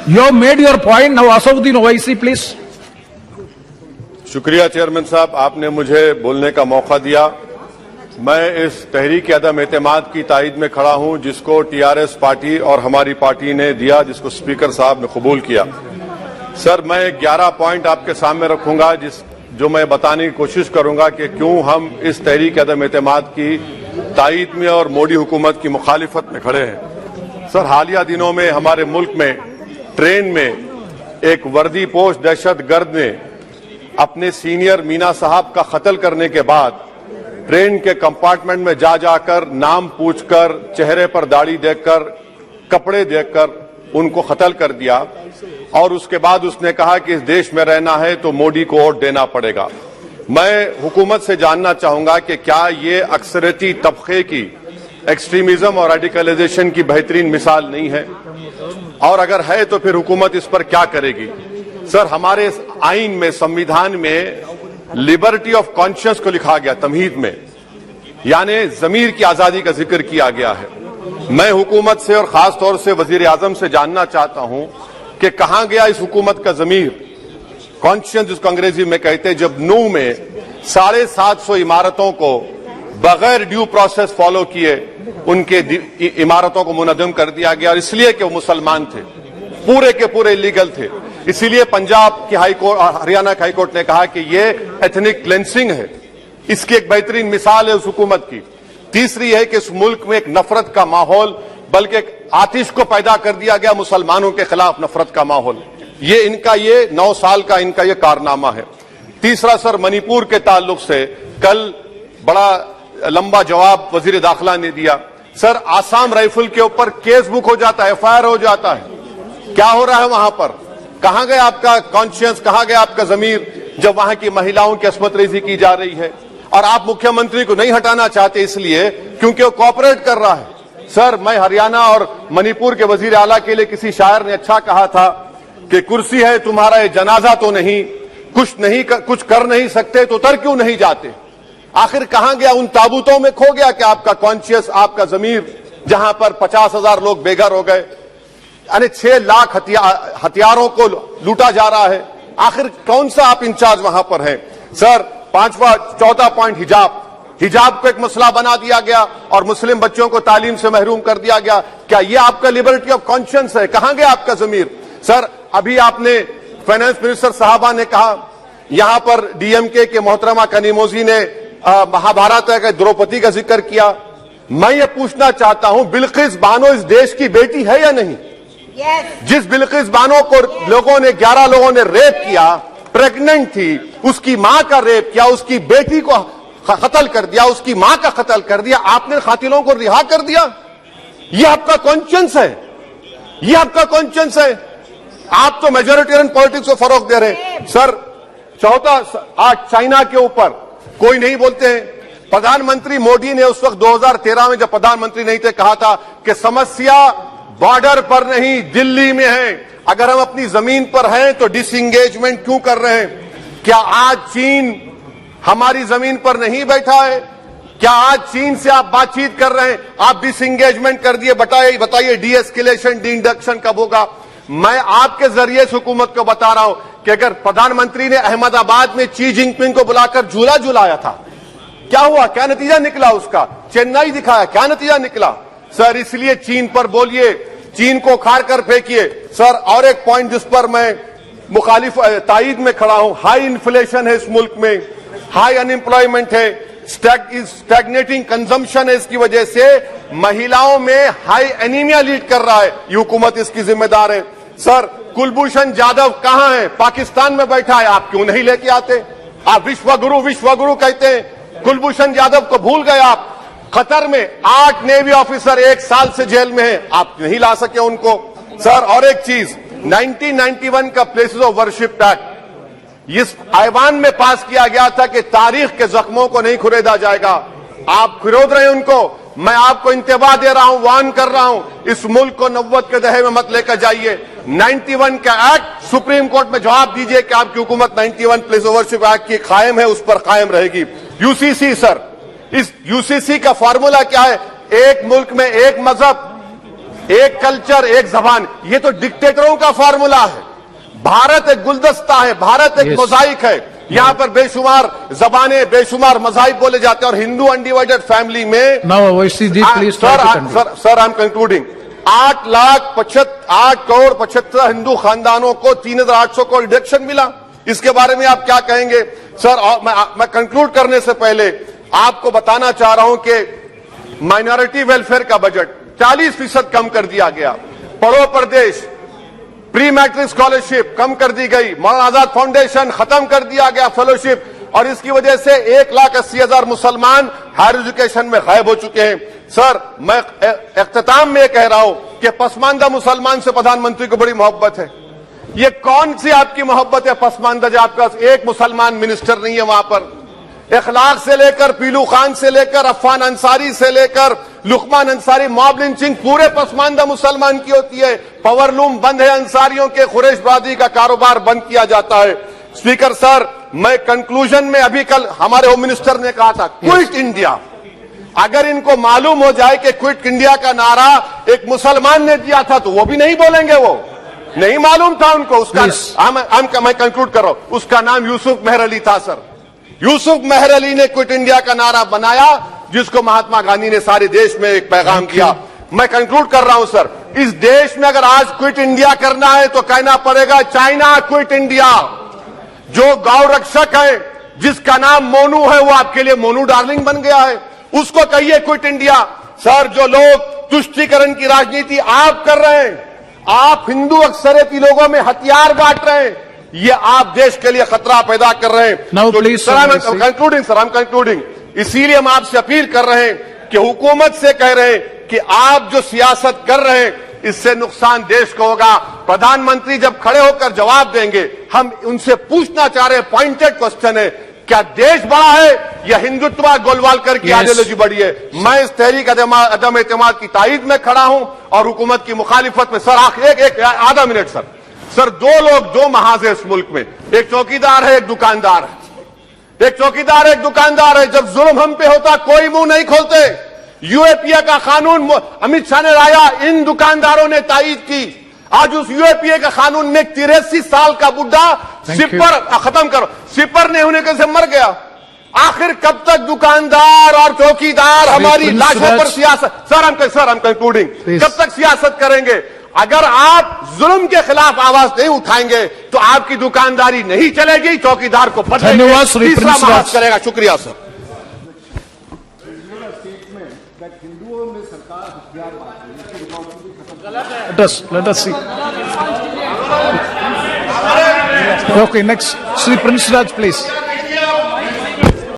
You have made your point. Now, Asauddin Owaisi, please. शुक्रिया chairman साहब, आपने मुझे बोलने का मौका दिया। मैं इस तहरीक अदम एतमाद की तायद में खड़ा हूं जिसको टीआरएस पार्टी और हमारी पार्टी ने दिया, जिसको स्पीकर साहब ने कबूल किया। सर, मैं 11 पॉइंट आपके सामने रखूंगा जो मैं बताने की कोशिश करूंगा कि क्यों हम इस तहरीक अदम एतमाद की तायद में और मोदी हुकूमत की मुखालिफत में खड़े हैं। सर, हालिया दिनों में हमारे मुल्क में ट्रेन में एक वर्दीपोश दहशतगर्द ने अपने सीनियर मीना साहब का कत्ल करने के बाद ट्रेन के कंपार्टमेंट में जाकर नाम पूछकर, चेहरे पर दाढ़ी देखकर, कपड़े देखकर उनको कत्ल कर दिया और उसके बाद उसने कहा कि इस देश में रहना है तो मोदी को वोट देना पड़ेगा। मैं हुकूमत से जानना चाहूंगा कि क्या ये अक्सरियती तबके की एक्सट्रीमिज्म और रेडिकलाइजेशन की बेहतरीन मिसाल नहीं है, और अगर है तो फिर हुकूमत इस पर क्या करेगी। सर, हमारे आइन में, संविधान में लिबर्टी ऑफ कॉन्शियस को लिखा गया, तमहीद में, यानी जमीर की आजादी का जिक्र किया गया है। मैं हुकूमत से और खास तौर से वजीर आजम से जानना चाहता हूं कि कहां गया इस हुकूमत का जमीर, कॉन्शियस जिसको अंग्रेजी में कहते हैं, जब नू में 750 इमारतों को बगैर ड्यू प्रोसेस फॉलो किए उनके इमारतों को मुनद्दम कर दिया गया, और इसलिए कि वो मुसलमान थे, पूरे के पूरे इलीगल थे। इसीलिए पंजाब की हाईकोर्ट और हरियाणा की हाईकोर्ट ने कहा कि ये एथनिक क्लेंसिंग है। इसकी एक बेहतरीन मिसाल है उस हुकूमत की। तीसरी है कि इस मुल्क में एक नफरत का माहौल, बल्कि आतिश को पैदा कर दिया गया, मुसलमानों के खिलाफ नफरत का माहौल। ये इनका 9 साल का इनका ये कारनामा है। तीसरा सर, मणिपुर के ताल्लुक से कल बड़ा लंबा जवाब वजीर दाखिला ने दिया। सर, आसाम राइफल के ऊपर केस बुक हो जाता है, एफआईआर हो जाता है। क्या हो रहा है वहां पर? कहां गया आपका कॉन्शियस, कहां गया आपका जमीर, जब वहां की महिलाओं की अस्मत रेजी की जा रही है? और आप मुख्यमंत्री को नहीं हटाना चाहते इसलिए क्योंकि वो कोऑपरेट कर रहा है। सर, मैं हरियाणा और मणिपुर के वजीर आला के लिए, किसी शायर ने अच्छा कहा था कि कुर्सी है तुम्हारा ये जनाजा तो नहीं, कुछ कर नहीं सकते तो उतर क्यों नहीं जाते? आखिर कहां गया? उन ताबूतों में खो गया कि आपका कॉन्शियस, आपका जमीर, जहां पर 50,000 लोग बेघर हो गए, यानी 6 लाख हथियारों को लूटा जा रहा है। आखिर कौन सा आप इंचार्ज वहां पर हैं? सर, 4था पॉइंट, हिजाब को एक मसला बना दिया गया और मुस्लिम बच्चों को तालीम से महरूम कर दिया गया। क्या यह आपका लिबर्टी ऑफ कॉन्शियस है? कहां गया आपका जमीर? सर, अभी आपने फाइनेंस मिनिस्टर साहबा ने कहा, यहां पर डीएमके के मोहतरमा कनीमोजी ने महाभारत के द्रौपदी का जिक्र किया। मैं ये पूछना चाहता हूं, बिल्किस बानो इस देश की बेटी है या नहीं? जिस बिल्किस बानो को 11 लोगों ने रेप किया, प्रेग्नेंट थी, उसकी मां का रेप किया, उसकी बेटी को कत्ल कर दिया, उसकी मां का कत्ल कर दिया, आपने कातिलों को रिहा कर दिया। यह आपका कॉन्शियस है? यह आपका कॉन्शियस है? आप तो मेजोरिटेरियन पॉलिटिक्स को फरोग दे रहे। सर, चौथा, आज चाइना के ऊपर कोई नहीं बोलते हैं। प्रधानमंत्री मोदी ने उस वक्त 2013 में जब प्रधानमंत्री नहीं थे कहा था कि समस्या बॉर्डर पर नहीं, दिल्ली में है। अगर हम अपनी जमीन पर हैं तो डिसएंगेजमेंट क्यों कर रहे हैं? क्या आज चीन हमारी जमीन पर नहीं बैठा है? क्या आज चीन से आप बातचीत कर रहे हैं? आप डिसएंगेजमेंट कर दिए। बताइए डी एस्केलेशन, डी इंडक्शन कब होगा? मैं आपके जरिए इस हुकूमत को बता रहा हूं कि अगर प्रधानमंत्री ने अहमदाबाद में शी जिनपिंग को बुलाकर झूला झुलाया था, क्या हुआ? क्या नतीजा निकला उसका? चेन्नई दिखाया, क्या नतीजा निकला? सर, इसलिए चीन पर बोलिए, चीन को खाड़ कर फेंकिए। सर, और एक पॉइंट जिस पर मैं मुखालिफ तायद में खड़ा हूं, हाई इन्फ्लेशन है इस मुल्क में, हाई अनएम्प्लॉयमेंट है, स्टैग्नेटिंग कंजम्पशन है। इसकी वजह से महिलाओं में हाई एनीमिया लीड कर रहा है। ये हुकूमत इसकी जिम्मेदार है। सर, कुलभूषण जाधव कहां है? पाकिस्तान में बैठा है, आप क्यों नहीं लेके आते? आप विश्वगुरु कहते हैं, कुलभूषण जाधव को भूल गए आप। कतर में 8 नेवी ऑफिसर 1 साल से जेल में हैं, आप नहीं ला सके उनको। सर, और एक चीज, 1991 का प्लेसेस ऑफ वर्शिप एक्ट इस ऐवान में पास किया गया था कि तारीख के जख्मों को नहीं खुरेदा जाएगा। आप खुरोद रहे हैं उनको। मैं आपको इंतबाह दे रहा हूं, वार्न कर रहा हूं, इस मुल्क को 90 के दहे में मत लेकर जाइए। 91 का एक्ट सुप्रीम कोर्ट में जवाब दीजिए कि आपकी हुकूमत 91 प्लेस ऑफ वर्शिप एक्ट की कायम है, उस पर कायम रहेगी। यूसीसी, सर, इस यूसीसी का फॉर्मूला क्या है? एक मुल्क में एक मजहब, एक कल्चर, एक जबान, ये तो डिक्टेटरों का फार्मूला है। भारत एक गुलदस्ता है, भारत एक Yes. मोजाइक है। यहां पर बेशुमार जबानें, बेशुमार मज़ाहिब बोले जाते हैं, और हिंदू अनडिवाइडेड फैमिली में Now, OIC ji, please try to conclude. Sir, I am concluding. 8 crore 75 Hindu खानदानों को 3,800 करोड़ डिडक्शन मिला। इसके बारे में आप क्या कहेंगे सर? और मैं कंक्लूड करने से पहले आपको बताना चाह रहा हूं कि माइनॉरिटी वेलफेयर का बजट 40% कम कर दिया गया। पढ़ो प्रदेश, प्री मैट्रिक स्कॉलरशिप कम कर दी गई, मौलाना आजाद फाउंडेशन खत्म कर दिया गया फेलोशिप, और इसकी वजह से 1,80,000 मुसलमान हायर एजुकेशन में गायब हो चुके हैं। सर, मैं इख्तिताम में कह रहा हूं कि पसमानदा मुसलमान से प्रधानमंत्री को बड़ी मोहब्बत है। ये कौन सी आपकी मोहब्बत है पसमानदा, जो आपका एक मुसलमान मिनिस्टर नहीं है वहां पर? इखलाक से लेकर, पीलू खान से लेकर, अफान अंसारी से लेकर लुकमान अंसारी, मॉब लिंचिंग पूरे पसमानदा मुसलमान की होती है। पावर लूम बंद है अंसारियों के, कुरैश बरादरी का कारोबार बंद किया जाता है। स्पीकर सर, मैं कंक्लूजन में, अभी कल हमारे होम मिनिस्टर ने कहा था क्विट इंडिया। अगर इनको मालूम हो जाए कि क्विट इंडिया का नारा एक मुसलमान ने दिया था तो वो भी नहीं बोलेंगे, वो नहीं मालूम था उनको। उसका मैं कंक्लूड कर रहा हूं, उसका नाम यूसुफ मेहर अली था सर। यूसुफ मेहर अली ने क्विट इंडिया का नारा बनाया, जिसको महात्मा गांधी ने सारे देश में एक पैगाम किया। मैं कंक्लूड कर रहा हूं सर, इस देश में अगर आज क्विट इंडिया करना है तो कहना पड़ेगा चाइना क्विट इंडिया। जो गौ रक्षक है, जिसका नाम मोनू है, वो आपके लिए मोनू डार्लिंग बन गया है, उसको कहिए क्विट इंडिया। सर, जो लोग तुष्टीकरण की राजनीति आप कर रहे हैं, आप हिंदू अक्सरियती लोगों में हथियार बांट रहे हैं, ये आप देश के लिए खतरा पैदा कर रहे हैं। Now, please, sir, I am concluding. इसीलिए हम आपसे अपील कर रहे हैं कि हुकूमत से कह रहे हैं कि आप जो सियासत कर रहे हैं, इससे नुकसान देश को होगा। प्रधानमंत्री जब खड़े होकर जवाब देंगे, हम उनसे पूछना चाह रहे हैं, पॉइंटेड क्वेश्चन है, क्या देश बड़ा है या हिंदुत्व गोलवालकर की आइडियोलॉजी बड़ी है? मैं इस तहरीक अदम एतमाद की तायद में खड़ा हूं और हुकूमत की मुखालिफत में। सर, एक आधा मिनट सर। सर, दो लोग, दो महाज है इस मुल्क में, एक चौकीदार है, एक दुकानदार है। एक चौकीदार है, एक दुकानदार है। जब जुल्म हम पे होता कोई मुंह नहीं खोलते। यूएपीए का कानून अमित शाह ने लाया, इन दुकानदारों ने तायद की। आज उस यूएपीए का कानून में 83 साल का बुढ़ा सिपर, खत्म करो, सिपर नहीं होने से मर गया। आखिर कब तक दुकानदार और चौकीदार हमारी लाशों पर सियासत? सर, हम कंक्लूडिंग, कब तक सियासत करेंगे? अगर आप जुल्म के खिलाफ आवाज नहीं उठाएंगे तो आपकी दुकानदारी नहीं चलेगी, चौकीदार को पता धन्यवाद श्री तीसरा प्रिंस महाज राज करेगा। शुक्रिया sir. let us see. Okay, next, Sri Prince Raj, please.